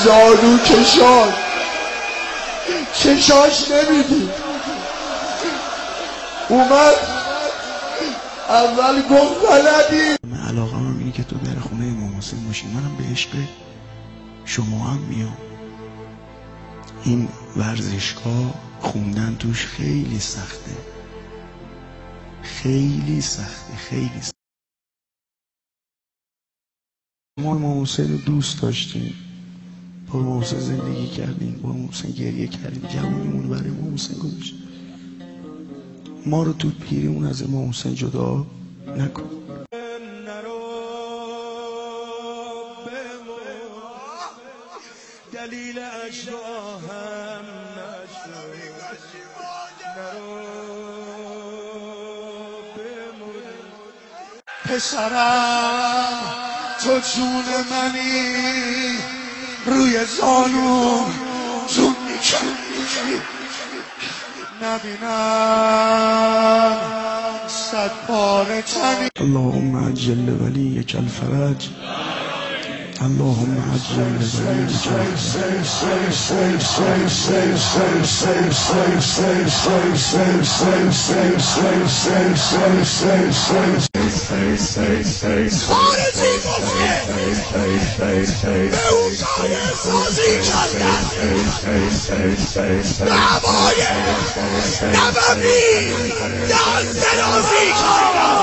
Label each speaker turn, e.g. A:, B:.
A: زانو کشان چشاش نمیدید اومد اول گفت بلدی.
B: من علاقه هم اینه که تو در خونه امام حسین باشی. منم به عشق شما هم میام. این ورزشگاه خوندن توش خیلی سخته، خیلی سخته، خیلی سخته. ما امام حسین رو دوست داشتیم، با امام حسین زندگی کردیم، با امام حسین گریه کردیم، جوانیمون برای امام حسین گذاشتیم. ما رو تو پیریمون از امام حسین جدا نکن.
C: دلیل اجراهم
A: پسرم تو جون منی روی زانو جون میکنی نبینم صد بار تنی.
B: اللهم عجل ولیک الفرج، اللهم عجل ولیک
A: خارجی گفته به اون قایه سازی کردن نوای نبوی دست درازی کردن.